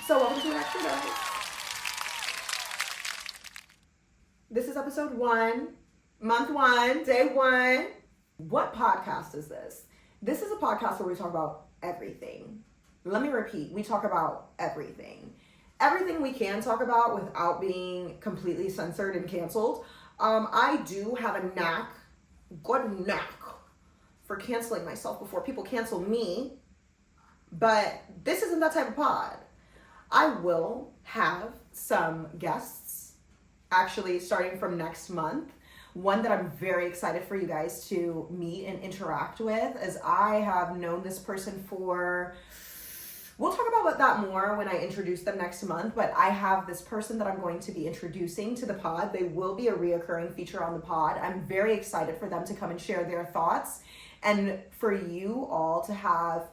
So welcome to an extra dose. This is episode 1, month 1, day 1. What podcast is this? This is a podcast where we talk about everything. Let me repeat, we talk about everything. Everything we can talk about without being completely censored and canceled. I do have a good knack for canceling myself before people cancel me, but this isn't that type of pod. I will have some guests actually starting from next month. One that I'm very excited for you guys to meet and interact with, as I have known this person for, we'll talk about that more when I introduce them next month, but I have this person that I'm going to be introducing to the pod. They will be a reoccurring feature on the pod. I'm very excited for them to come and share their thoughts and for you all to have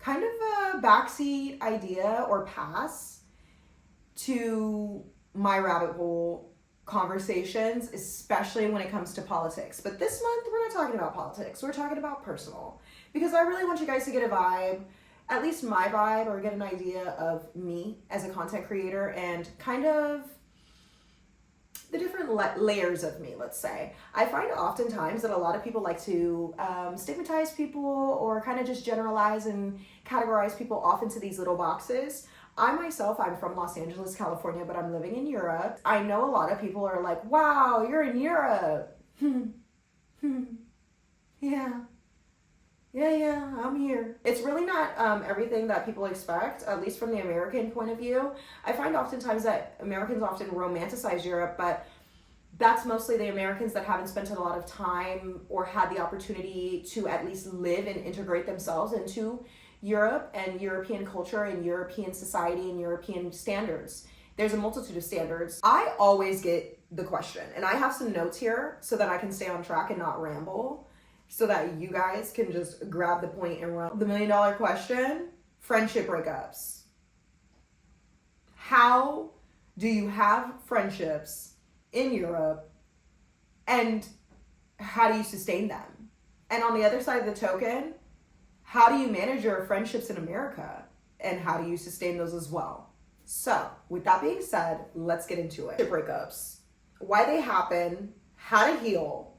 kind of a backseat idea or pass to my rabbit hole conversations, especially when it comes to politics. But this month, we're not talking about politics. We're talking about personal, because I really want you guys to get a vibe, at least my vibe, or get an idea of me as a content creator and kind of the different layers of me, let's say. I find oftentimes that a lot of people like to stigmatize people or kind of just generalize and categorize people off into these little boxes. I myself, I'm from Los Angeles, California, but I'm living in Europe. I know a lot of people are like, wow, you're in Europe. Yeah, I'm here. It's really not everything that people expect, at least from the American point of view. I find oftentimes that Americans often romanticize Europe, but that's mostly the Americans that haven't spent a lot of time or had the opportunity to at least live and integrate themselves into Europe and European culture and European society and European standards. There's a multitude of standards. I always get the question, and I have some notes here so that I can stay on track and not ramble, so that you guys can just grab the point and run. The $1 million question: friendship breakups. How do you have friendships in Europe, and how do you sustain them? And on the other side of the token, how do you manage your friendships in America, and how do you sustain those as well? So with that being said, let's get into it. Breakups, why they happen, how to heal,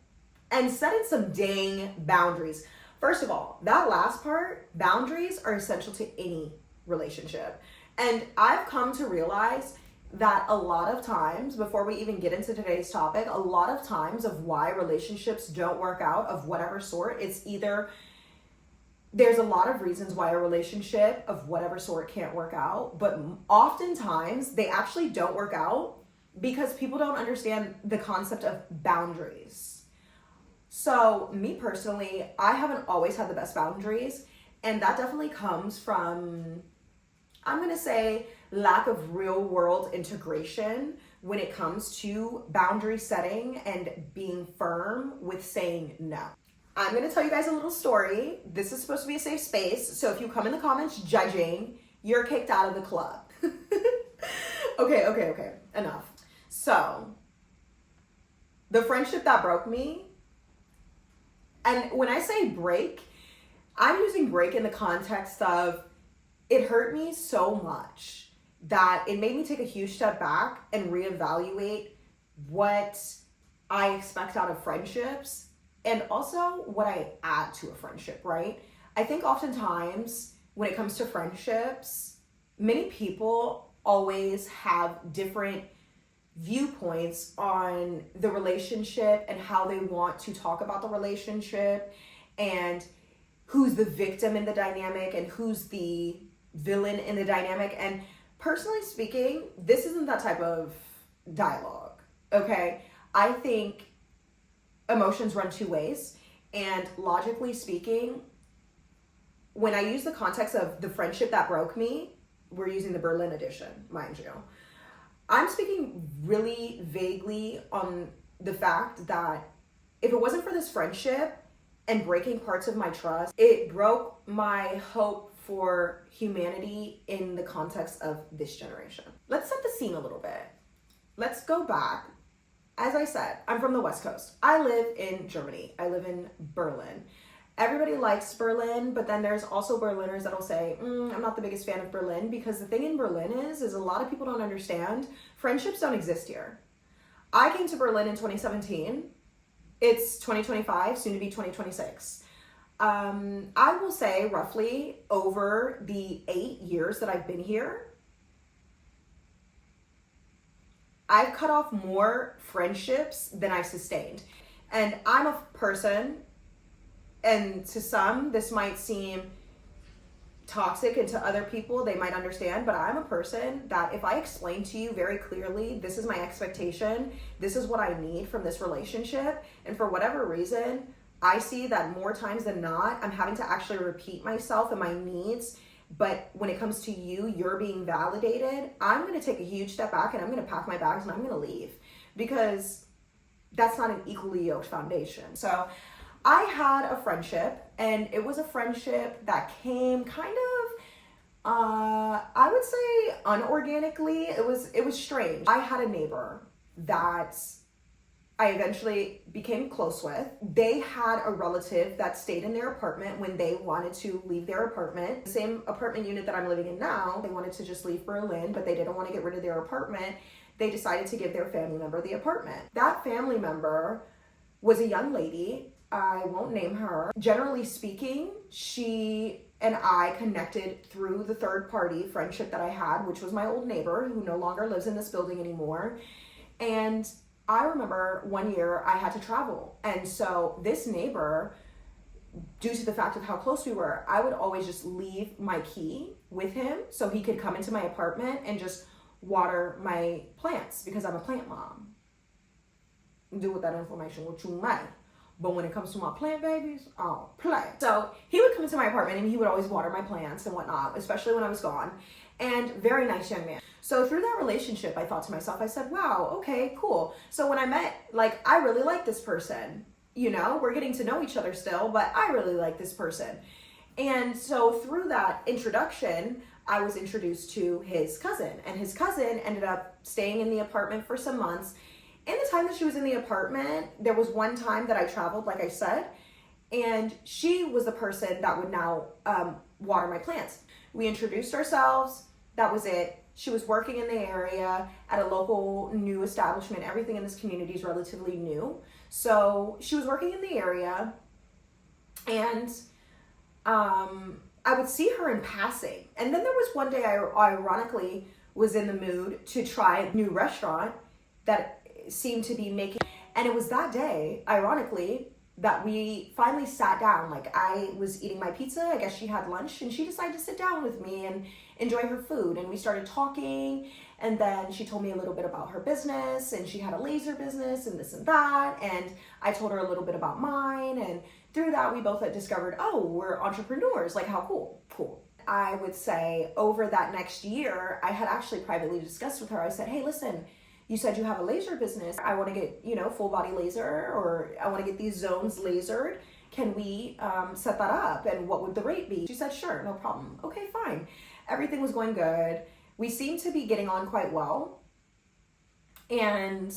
and setting some dang boundaries. First of all, that last part, boundaries are essential to any relationship. And I've come to realize that a lot of times, before we even get into today's topic, a lot of times of why relationships don't work out of whatever sort, it's either there's a lot of reasons why a relationship of whatever sort can't work out, but oftentimes they actually don't work out because people don't understand the concept of boundaries. So me personally, I haven't always had the best boundaries, and that definitely comes from, I'm going to say, lack of real world integration when it comes to boundary setting and being firm with saying no. I'm going to tell you guys a little story. This is supposed to be a safe space, so if you come in the comments judging, you're kicked out of the club. Okay, enough. So, the friendship that broke me, and when I say break, I'm using break in the context of it hurt me so much that it made me take a huge step back and reevaluate what I expect out of friendships and also what I add to a friendship, right? I think oftentimes when it comes to friendships, many people always have different viewpoints on the relationship and how they want to talk about the relationship and who's the victim in the dynamic and who's the villain in the dynamic. And personally speaking, this isn't that type of dialogue, okay? I think emotions run two ways, and logically speaking, when I use the context of the friendship that broke me, we're using the Berlin edition, mind you. I'm speaking really vaguely on the fact that if it wasn't for this friendship and breaking parts of my trust, it broke my hope for humanity in the context of this generation. Let's set the scene a little bit. Let's go back. As I said, I'm from the West Coast. I live in Germany. I live in Berlin. everybody likes Berlin, but then there's also Berliners that'll say, I'm not the biggest fan of Berlin, because the thing in Berlin is a lot of people don't understand friendships don't exist here. I came to Berlin in 2017. It's 2025, soon to be 2026. I will say roughly over the 8 years that I've been here, I've cut off more friendships than I've sustained. And I'm a person, and to some, this might seem toxic, and to other people, they might understand, but I'm a person that if I explain to you very clearly, this is my expectation, this is what I need from this relationship, and for whatever reason, I see that more times than not, I'm having to actually repeat myself and my needs, but when it comes to you, you're being validated, I'm going to take a huge step back and I'm going to pack my bags and I'm going to leave, because that's not an equally yoked foundation. So I had a friendship, and it was a friendship that came kind of, I would say unorganically. It was strange. I had a neighbor that I eventually became close with. They had a relative that stayed in their apartment when they wanted to leave their apartment. The same apartment unit that I'm living in now, they wanted to just leave Berlin, but they didn't want to get rid of their apartment. They decided to give their family member the apartment. That family member was a young lady. I won't name her. Generally speaking, she and I connected through the third party friendship that I had, which was my old neighbor who no longer lives in this building anymore. And I remember one year I had to travel. And so this neighbor, due to the fact of how close we were, I would always just leave my key with him so he could come into my apartment and just water my plants, because I'm a plant mom. Do with that information what you might. But when it comes to my plant babies, I don't play. So he would come into my apartment and he would always water my plants and whatnot, especially when I was gone. And very nice young man. So through that relationship, I thought to myself, I said, wow, okay, cool. So when I met, like, I really like this person. You know, we're getting to know each other still, but I really like this person. And so through that introduction, I was introduced to his cousin. And his cousin ended up staying in the apartment for some months. In the time that she was in the apartment, there was one time that I traveled, like I said, and she was the person that would now water my plants. We introduced ourselves. That was it. She was working in the area at a local new establishment. Everything in this community is relatively new. So she was working in the area, and I would see her in passing. And then there was one day I ironically was in the mood to try a new restaurant that seemed to be making, and it was that day, ironically, that we finally sat down. Like, I was eating my pizza, I guess she had lunch, and she decided to sit down with me and enjoy her food. And we started talking, and then she told me a little bit about her business, and she had a laser business and this and that, and I told her a little bit about mine, and through that we both had discovered, oh, we're entrepreneurs. Like, how cool. I would say over that next year, I had actually privately discussed with her. I said, hey, listen, you said you have a laser business. I want to get, full body laser, or I want to get these zones lasered. Can we set that up? And what would the rate be? She said, sure, no problem. Okay, fine. Everything was going good. We seemed to be getting on quite well. And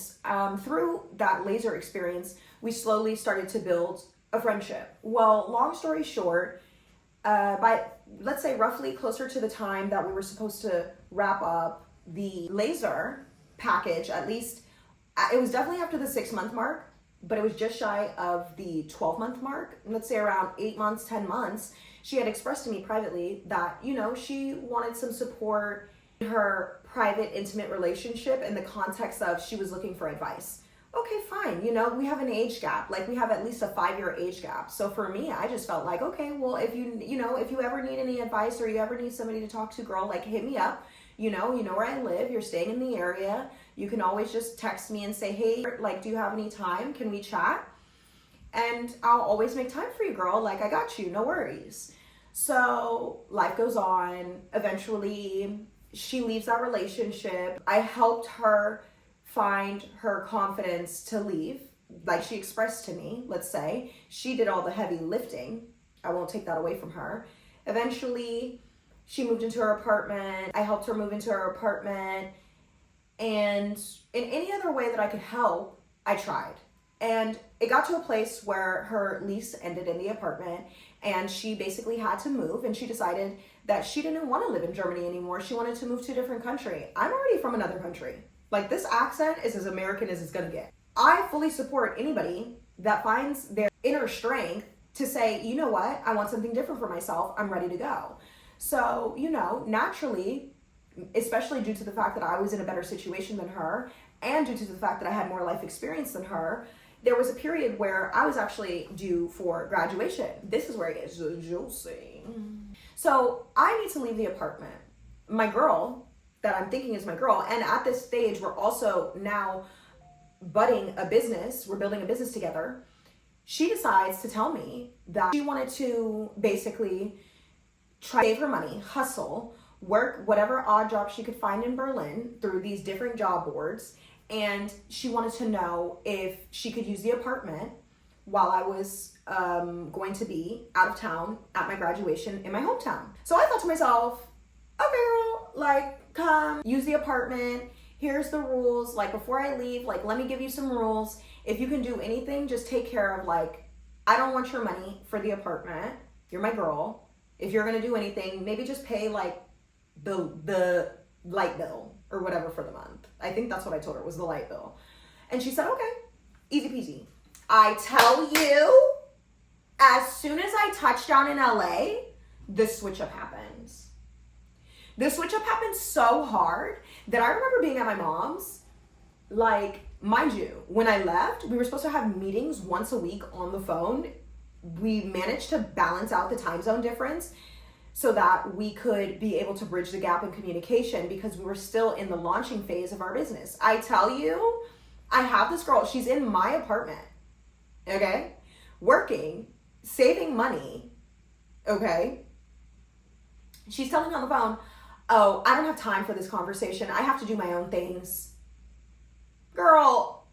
through that laser experience, we slowly started to build a friendship. Well, long story short, by, let's say, roughly closer to the time that we were supposed to wrap up the laser package, at least it was definitely after the 6-month mark, but it was just shy of the 12-month mark. Let's say around 8 months, 10 months, she had expressed to me privately that, she wanted some support in her private, intimate relationship in the context of she was looking for advice. Okay, fine. We have an age gap. Like, we have at least a 5-year age gap. So for me, I just felt like, okay, well, if you ever need any advice, or you ever need somebody to talk to, girl, like, hit me up. You know where I live, you're staying in the area. You can always just text me and say, hey, like, do you have any time? Can we chat? And I'll always make time for you, girl. Like, I got you, no worries. So life goes on. Eventually, she leaves that relationship. I helped her find her confidence to leave. Like, she expressed to me, let's say. She did all the heavy lifting. I won't take that away from her. Eventually, she moved into her apartment. I helped her move into her apartment. And in any other way that I could help, I tried. And it got to a place where her lease ended in the apartment and she basically had to move, and she decided that she didn't want to live in Germany anymore. She wanted to move to a different country. I'm already from another country. Like, this accent is as American as it's gonna get. I fully support anybody that finds their inner strength to say, you know what, I want something different for myself. I'm ready to go. So, naturally, especially due to the fact that I was in a better situation than her, and due to the fact that I had more life experience than her, there was a period where I was actually due for graduation. This is where it gets juicy. So I need to leave the apartment. My girl, that I'm thinking is my girl, and at this stage, we're also now budding a business. We're building a business together. She decides to tell me that she wanted to basically try to save her money, hustle, work whatever odd job she could find in Berlin through these different job boards. And she wanted to know if she could use the apartment while I was going to be out of town at my graduation in my hometown. So I thought to myself, oh girl, like, come use the apartment. Here's the rules. Like, before I leave, like, let me give you some rules. If you can do anything, just take care of, like, I don't want your money for the apartment. You're my girl. If you're gonna do anything, maybe just pay like the light bill or whatever for the month. I think that's what I told her, was the light bill. And she said, okay, easy peasy. I tell you, as soon as I touched down in LA, the switch up happens. The switch up happened so hard that I remember being at my mom's, like, mind you, when I left, we were supposed to have meetings once a week on the phone. We managed to balance out the time zone difference so that we could be able to bridge the gap in communication, because we were still in the launching phase of our business. I tell you, I have this girl, she's in my apartment, okay? Working, saving money, okay? She's telling me on the phone, oh, I don't have time for this conversation. I have to do my own things. Girl,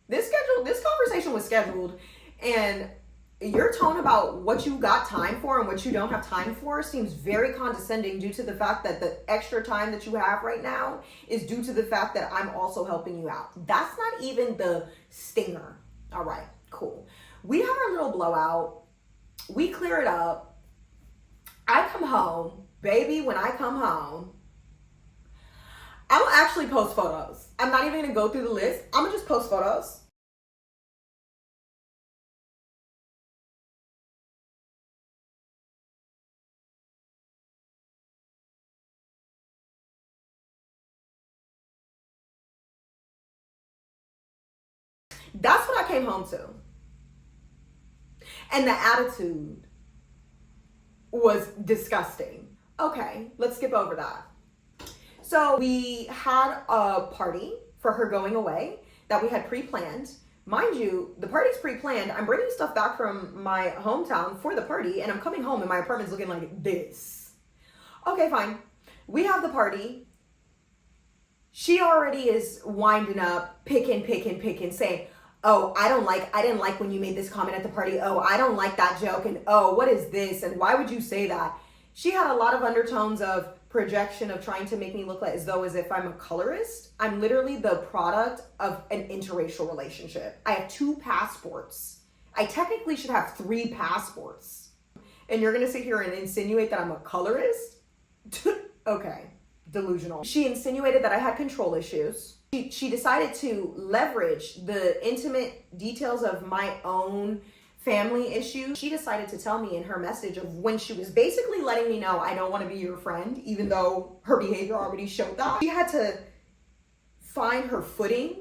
this conversation was scheduled, and your tone about what you got time for and what you don't have time for seems very condescending, due to the fact that the extra time that you have right now is due to the fact that I'm also helping you out. That's not even the stinger. All right, cool. We have our little blowout. We clear it up. I come home. Baby, when I come home, I'm gonna actually post photos. I'm not even gonna go through the list. I'm gonna just post photos. That's what I came home to. And the attitude was disgusting. Okay, let's skip over that. So we had a party for her going away that we had pre-planned. Mind you, the party's pre-planned. I'm bringing stuff back from my hometown for the party, and I'm coming home and my apartment's looking like this. Okay, fine. We have the party. She already is winding up, picking, saying, oh, I didn't like when you made this comment at the party. Oh, I don't like that joke. And oh, what is this? And why would you say that? She had a lot of undertones of projection, of trying to make me look like as if I'm a colorist. I'm literally the product of an interracial relationship. I have 2 passports. I technically should have 3 passports. And you're gonna sit here and insinuate that I'm a colorist? Okay, delusional. She insinuated that I had control issues. She decided to leverage the intimate details of my own family issues. She decided to tell me in her message of when she was basically letting me know I don't want to be your friend, even though her behavior already showed that. She had to find her footing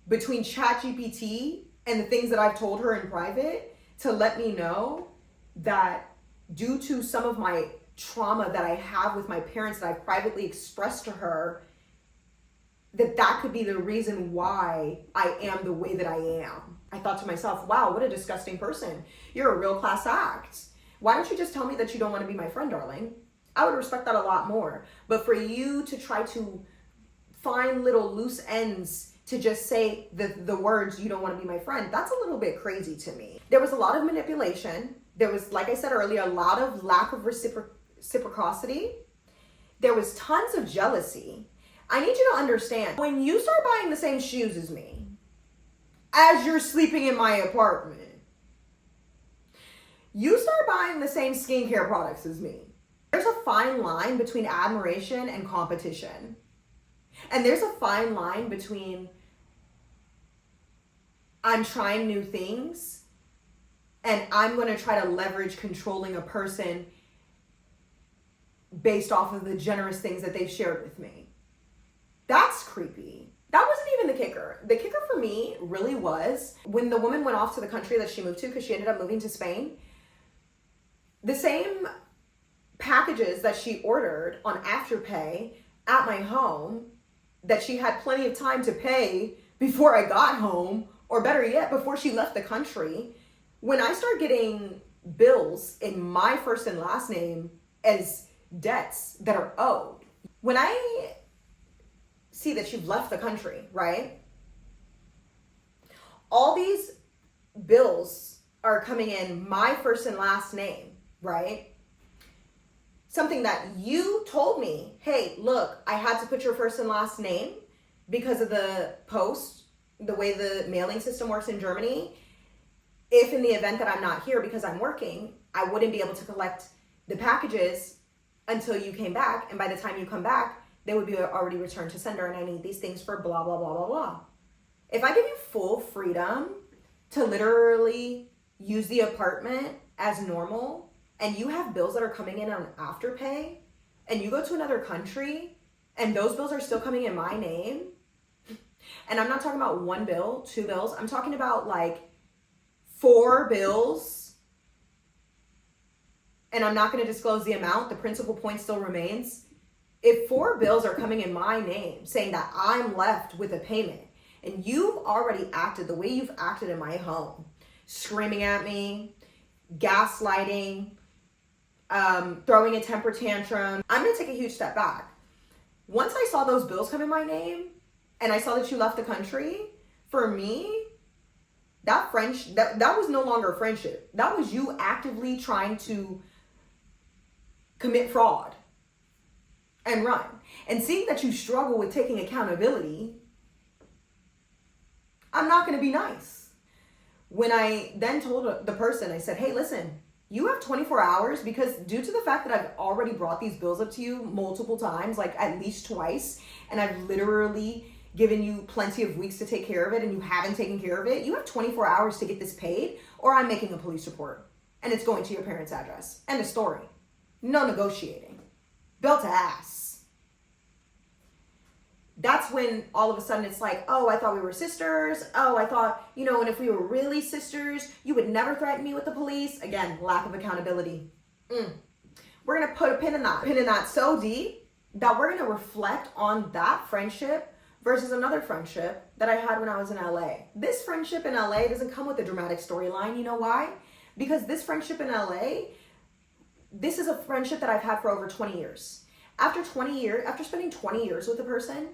between ChatGPT and the things that I've told her in private to let me know that due to some of my trauma that I have with my parents that I've privately expressed to her, that could be the reason why I am the way that I am. I thought to myself, wow, what a disgusting person. You're a real class act. Why don't you just tell me that you don't want to be my friend, darling? I would respect that a lot more. But for you to try to find little loose ends to just say the words, you don't want to be my friend, that's a little bit crazy to me. There was a lot of manipulation. There was, like I said earlier, a lot of lack of reciprocity. There was tons of jealousy. I need you to understand, when you start buying the same shoes as me, as you're sleeping in my apartment. You start buying the same skincare products as me. There's a fine line between admiration and competition. And there's a fine line between I'm trying new things and I'm going to try to leverage controlling a person based off of the generous things that they've shared with me. That's creepy. That wasn't even the kicker. The kicker for me really was when the woman went off to the country that she moved to, because she ended up moving to Spain. The same packages that she ordered on Afterpay at my home that she had plenty of time to pay before I got home, or better yet, before she left the country. When I start getting bills in my first and last name as debts that are owed, when I see that you've left the country, right? All these bills are coming in my first and last name, right? Something that you told me, hey, look, I had to put your first and last name because of the post, the way the mailing system works in Germany. If in the event that I'm not here because I'm working, I wouldn't be able to collect the packages until you came back. And by the time you come back, they would be already returned to sender, and I need these things for blah, blah, blah, blah, blah. If I give you full freedom to literally use the apartment as normal, and you have bills that are coming in on Afterpay, and you go to another country, and those bills are still coming in my name, and I'm not talking about one bill, two bills, I'm talking about like 4 bills, and I'm not going to disclose the amount, the principal point still remains. If 4 bills are coming in my name saying that I'm left with a payment, and you've already acted the way you've acted in my home, screaming at me, gaslighting, throwing a temper tantrum, I'm going to take a huge step back. Once I saw those bills come in my name and I saw that you left the country, for me, that was no longer a friendship. That was you actively trying to commit fraud and run. And seeing that you struggle with taking accountability, I'm not going to be nice. When I then told the person, I said, hey, listen, you have 24 hours, because due to the fact that I've already brought these bills up to you multiple times, like at least twice, and I've literally given you plenty of weeks to take care of it and you haven't taken care of it, you have 24 hours to get this paid, or I'm making a police report and it's going to your parents' address. End of story. No negotiating. Belt to ass. That's when all of a sudden it's like, oh, I thought we were sisters. Oh, I thought, and if we were really sisters, you would never threaten me with the police. Again, lack of accountability. We're going to put a pin in that so deep that we're going to reflect on that friendship versus another friendship that I had when I was in LA. This friendship in LA doesn't come with a dramatic storyline. You know why? Because this friendship in LA, this is a friendship that I've had for over 20 years. After spending 20 years with a person,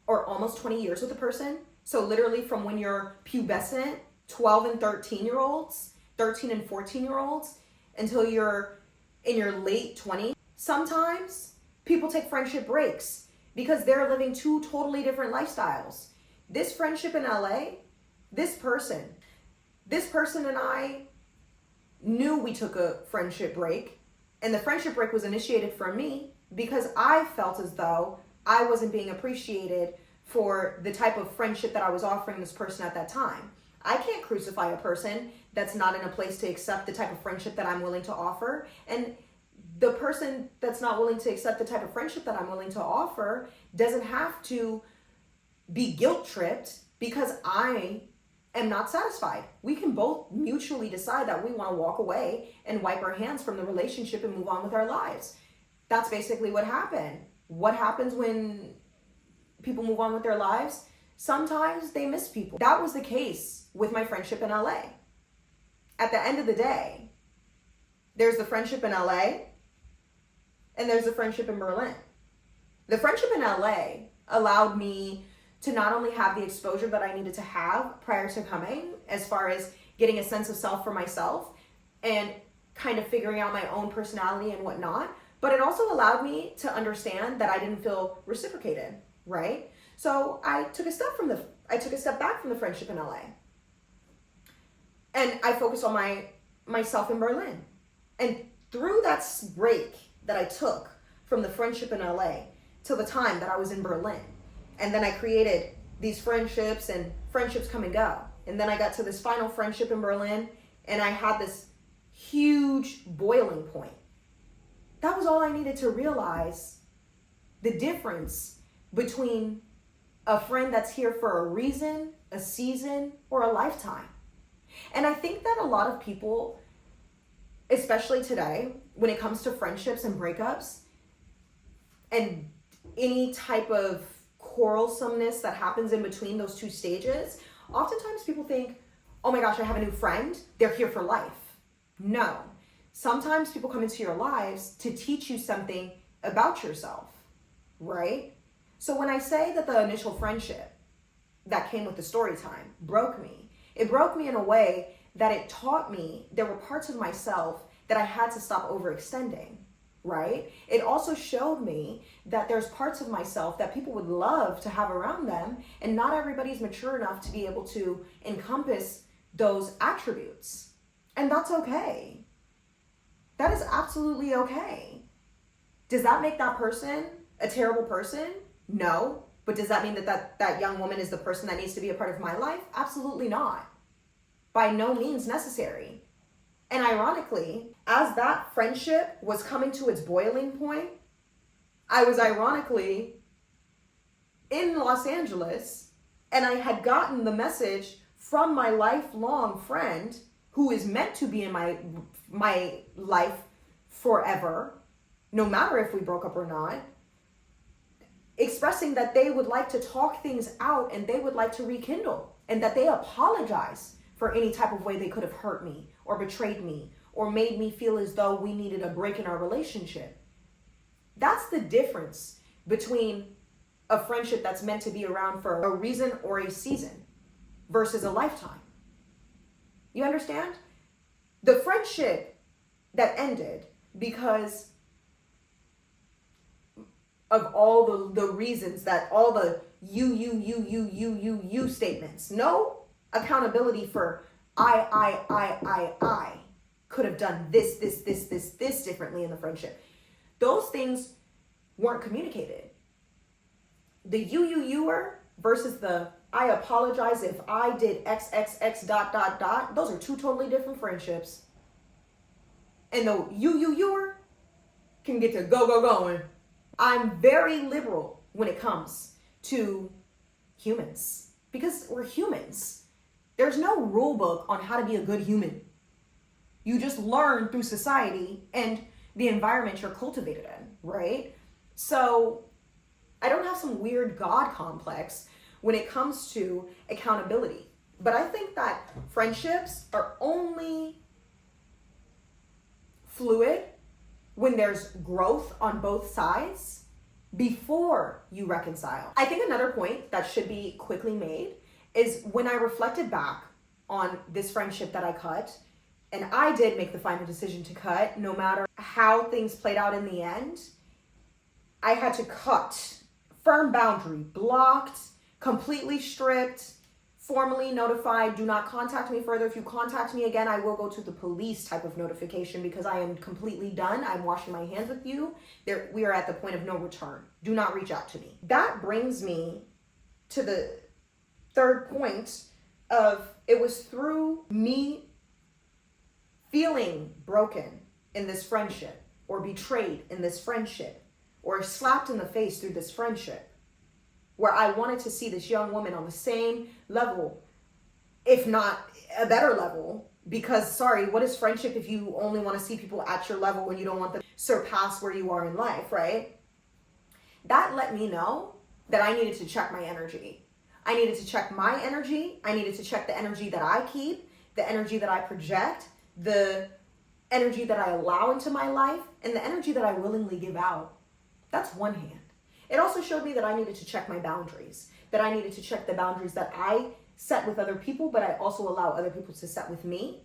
or almost 20 years with a person, so literally from when you're pubescent, 12 and 13-year-olds, 13 and 14-year-olds, until you're in your late 20s, sometimes people take friendship breaks because they're living 2 totally different lifestyles. This friendship in LA, this person and I knew we took a friendship break, and the friendship break was initiated from me because I felt as though I wasn't being appreciated for the type of friendship that I was offering this person at that time. I can't crucify a person that's not in a place to accept the type of friendship that I'm willing to offer. And the person that's not willing to accept the type of friendship that I'm willing to offer doesn't have to be guilt tripped because I am not satisfied. We can both mutually decide that we want to walk away and wipe our hands from the relationship and move on with our lives. That's basically what happened. What happens when people move on with their lives? Sometimes they miss people. That was the case with my friendship in LA. At the end of the day, there's the friendship in LA and there's the friendship in Berlin. The friendship in LA allowed me to not only have the exposure that I needed to have prior to coming, as far as getting a sense of self for myself and kind of figuring out my own personality and whatnot, but it also allowed me to understand that I didn't feel reciprocated, right? So I took a step back from the friendship in LA. And I focused on myself in Berlin. And through that break that I took from the friendship in LA till the time that I was in Berlin, and then I created these friendships, and friendships come and go. And then I got to this final friendship in Berlin, and I had this huge boiling point. That was all I needed to realize the difference between a friend that's here for a reason, a season, or a lifetime. And I think that a lot of people, especially today, when it comes to friendships and breakups and any type of quarrelsomeness that happens in between those two stages, oftentimes people think, oh my gosh, I have a new friend, they're here for life. No. Sometimes people come into your lives to teach you something about yourself, right? So when I say that the initial friendship that came with the story time broke me, it broke me in a way that it taught me there were parts of myself that I had to stop overextending, right? It also showed me that there's parts of myself that people would love to have around them, and not everybody's mature enough to be able to encompass those attributes. And that's okay. That is absolutely okay. Does that make that person a terrible person? No. But does that mean that young woman is the person that needs to be a part of my life? Absolutely not. By no means necessary. And ironically, as that friendship was coming to its boiling point, I was ironically in Los Angeles, and I had gotten the message from my lifelong friend who is meant to be in my life forever, no matter if we broke up or not, expressing that they would like to talk things out and they would like to rekindle, and that they apologize for any type of way they could have hurt me or betrayed me or made me feel as though we needed a break in our relationship. That's the difference between a friendship that's meant to be around for a reason or a season versus a lifetime. You understand? The friendship that ended because of all the reasons, that all the you statements. No accountability for I could have done this differently in the friendship. Those things weren't communicated. The youer versus the I apologize if I did XXX ... Those are two totally different friendships. And the youer can get to going. I'm very liberal when it comes to humans because we're humans. There's no rule book on how to be a good human. You just learn through society and the environment you're cultivated in, right? So I don't have some weird God complex when it comes to accountability. But I think that friendships are only fluid when there's growth on both sides before you reconcile. I think another point that should be quickly made is when I reflected back on this friendship that I cut, and I did make the final decision to cut, no matter how things played out in the end, I had to cut. Firm boundary, blocked, completely stripped, formally notified, do not contact me further. If you contact me again, I will go to the police type of notification because I am completely done. I'm washing my hands with you. We are at the point of no return. Do not reach out to me. That brings me to the third point of it was through me feeling broken in this friendship or betrayed in this friendship or slapped in the face through this friendship, where I wanted to see this young woman on the same level, if not a better level, because sorry, what is friendship if you only want to see people at your level when you don't want them to surpass where you are in life, right? That let me know that I needed to check my energy. I needed to check my energy. I needed to check the energy that I keep, the energy that I project, the energy that I allow into my life, and the energy that I willingly give out. That's one hand. It also showed me that I needed to check my boundaries, that I needed to check the boundaries that I set with other people, but I also allow other people to set with me,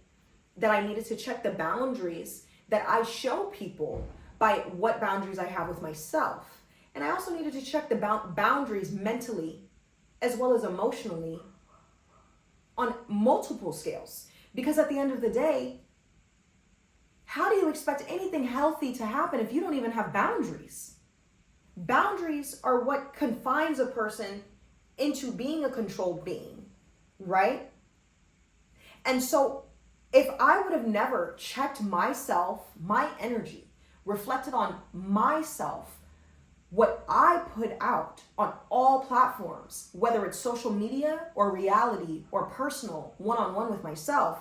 that I needed to check the boundaries that I show people by what boundaries I have with myself. And I also needed to check the boundaries mentally as well as emotionally on multiple scales, Because at the end of the day, how do you expect anything healthy to happen if you don't even have boundaries? Boundaries are what confines a person into being a controlled being, right? And so if I would have never checked myself, my energy, reflected on myself, what I put out on all platforms, whether it's social media or reality or personal, one-on-one with myself,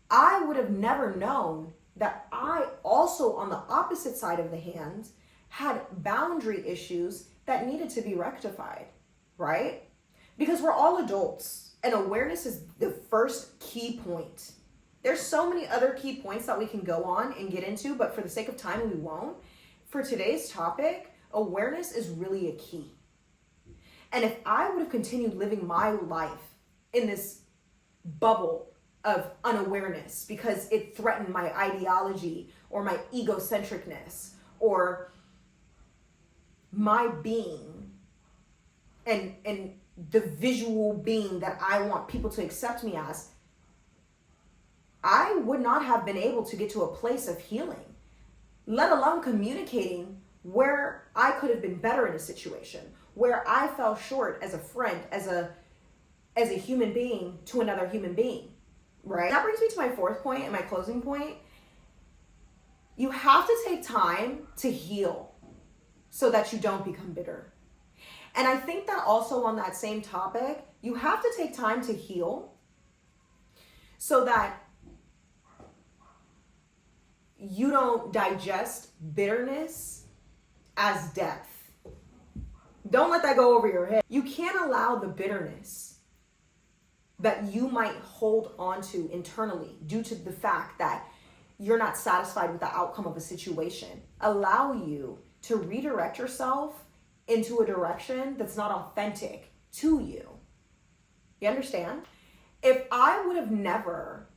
I would have never known that I also, on the opposite side of the hand, had boundary issues that needed to be rectified, right? Because we're all adults, and awareness is the first key point. There's so many other key points that we can go on and get into, but for the sake of time, we won't. For today's topic, awareness is really a key. And if I would have continued living my life in this bubble of unawareness because it threatened my ideology or my egocentricness or my being and the visual being that I want people to accept me as, I would not have been able to get to a place of healing, let alone communicating where I could have been better in a situation, where I fell short as a friend, as a human being to another human being, right? That brings me to my fourth point and my closing point. You have to take time to heal so that you don't become bitter. And I think that also on that same topic, you have to take time to heal so that you don't digest bitterness as death. Don't let that go over your head. You can't allow the bitterness that you might hold on to internally due to the fact that you're not satisfied with the outcome of a situation, allow you to redirect yourself into a direction that's not authentic to you. You understand? If I would have never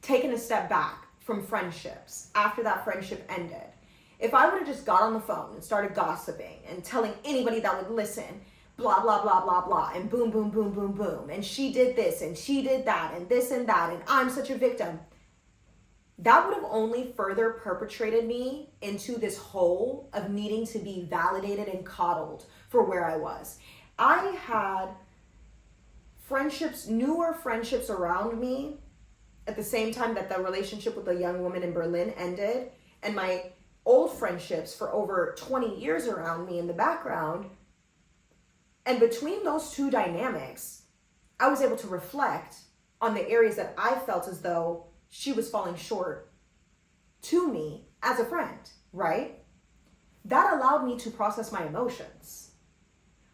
taken a step back from friendships after that friendship ended, if I would have just got on the phone and started gossiping and telling anybody that would listen, blah, blah, blah, blah, blah, and boom, boom, boom, boom, boom, and she did this and she did that and this and that, and I'm such a victim, that would have only further perpetrated me into this hole of needing to be validated and coddled for where I was. I had friendships, newer friendships around me at the same time that the relationship with the young woman in Berlin ended, and my old friendships for over 20 years around me in the background. And between those two dynamics, I was able to reflect on the areas that I felt as though she was falling short to me as a friend, right? That allowed me to process my emotions.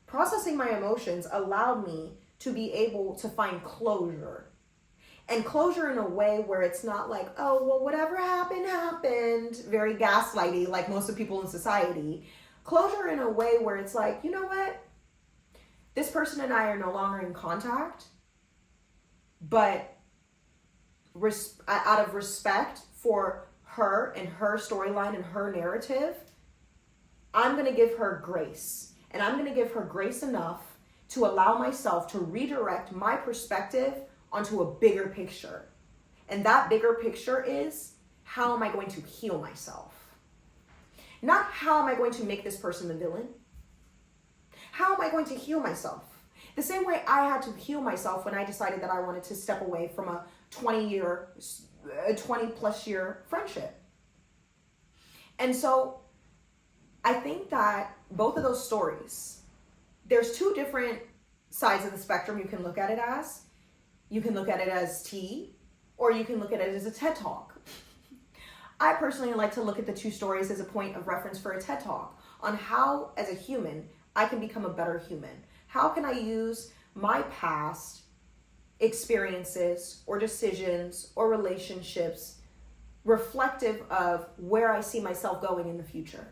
Processing my emotions allowed me to be able to find closure. And closure in a way where it's not like, oh, well, whatever happened, happened. Very gaslighty, like most of people in society. Closure in a way where it's like, you know what? This person and I are no longer in contact, but out of respect for her and her storyline and her narrative, I'm going to give her grace. And I'm going to give her grace enough to allow myself to redirect my perspective onto a bigger picture. And that bigger picture is, how am I going to heal myself? Not how am I going to make this person the villain? How am I going to heal myself? The same way I had to heal myself when I decided that I wanted to step away from a 20 plus year friendship. And so I think that both of those stories, there's two different sides of the spectrum you can look at it as. You can look at it as tea, or you can look at it as a TED Talk. I personally like to look at the two stories as a point of reference for a TED Talk on how, as a human, I can become a better human. How can I use my past experiences or decisions or relationships reflective of where I see myself going in the future?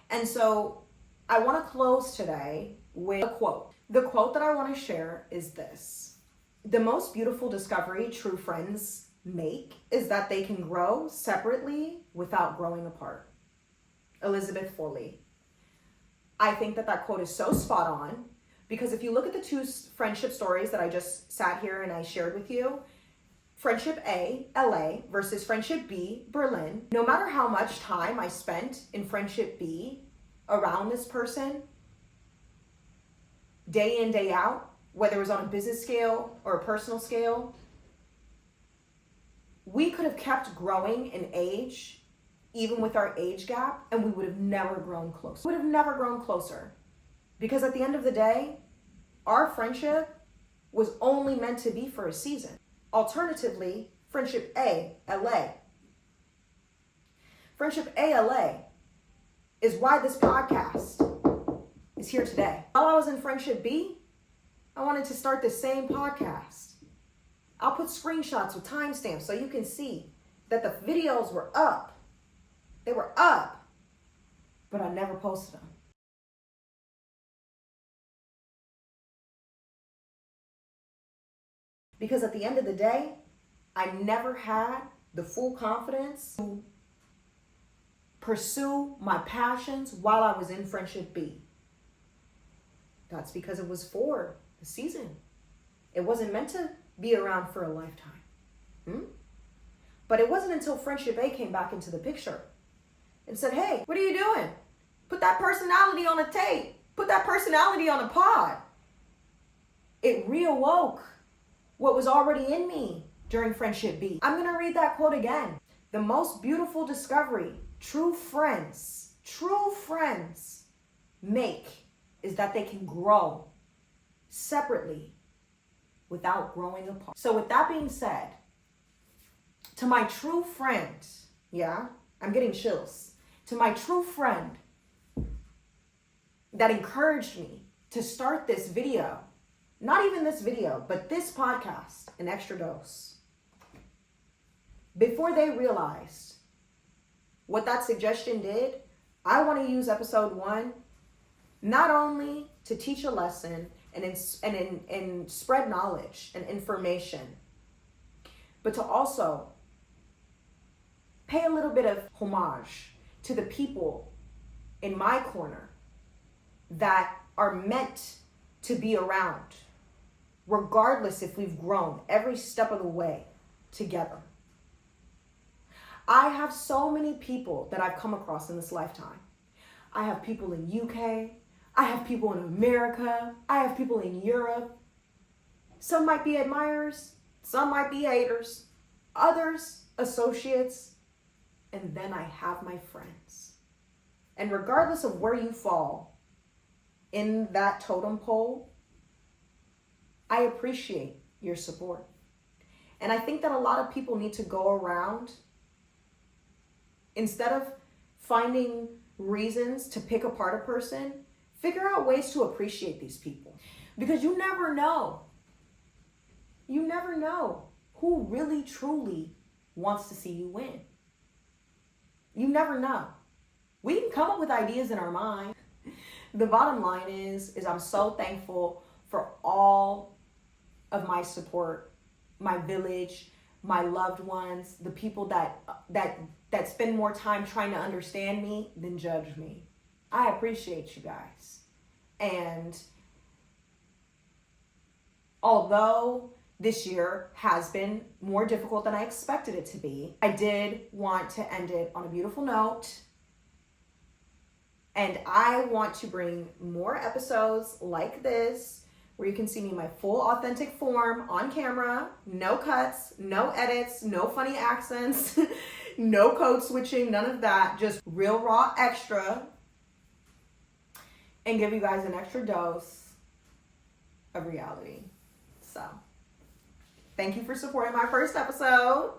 And so I want to close today with a quote. The quote that I want to share is this: the most beautiful discovery true friends make is that they can grow separately without growing apart. Elizabeth Foley. I think that that quote is so spot on, because if you look at the two friendship stories that I just sat here and I shared with you, Friendship A, LA, versus Friendship B, Berlin. No matter how much time I spent in Friendship B around this person, day in, day out, whether it was on a business scale or a personal scale, we could have kept growing in age, even with our age gap, and we would have never grown closer. We would have never grown closer. Because at the end of the day, our friendship was only meant to be for a season. Alternatively, Friendship A, LA. Friendship A, LA is why this podcast is here today. While I was in Friendship B, I wanted to start the same podcast. I'll put screenshots with timestamps so you can see that the videos were up. They were up, but I never posted them. Because at the end of the day, I never had the full confidence to pursue my passions while I was in Friendship B. That's because it was for the season. It wasn't meant to be around for a lifetime. But it wasn't until Friendship A came back into the picture and said, hey, what are you doing? Put that personality on a tape. Put that personality on a pod. It reawoke what was already in me during Friendship B. I'm going to read that quote again. The most beautiful discovery true friends make is that they can grow separately without growing apart. So with that being said, to my true friend, yeah, I'm getting chills. To my true friend that encouraged me to start this video, not even this video, but this podcast, An Extra Dose. Before they realized what that suggestion did, I want to use episode 1 not only to teach a lesson and spread knowledge and information, but to also pay a little bit of homage to the people in my corner that are meant to be around, regardless if we've grown every step of the way together. I have so many people that I've come across in this lifetime. I have people in UK. I have people in America. I have people in Europe. Some might be admirers. Some might be haters. Others, associates. And then I have my friends. And regardless of where you fall in that totem pole, I appreciate your support. And I think that a lot of people need to go around, instead of finding reasons to pick apart a person, figure out ways to appreciate these people. Because you never know. You never know who really, truly wants to see you win. You never know. We can come up with ideas in our mind. The bottom line is I'm so thankful for all of my support, my village, my loved ones, the people that spend more time trying to understand me than judge me. I appreciate you guys. And although this year has been more difficult than I expected it to be, I did want to end it on a beautiful note. And I want to bring more episodes like this, where you can see me in my full authentic form on camera, no cuts, no edits, no funny accents, no code switching, none of that, just real raw extra, and give you guys an extra dose of reality. So, thank you for supporting my first episode.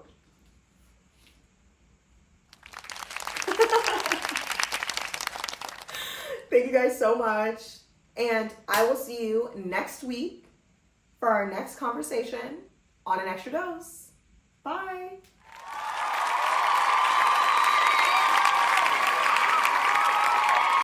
Thank you guys so much. And I will see you next week for our next conversation on An Extra Dose. Bye.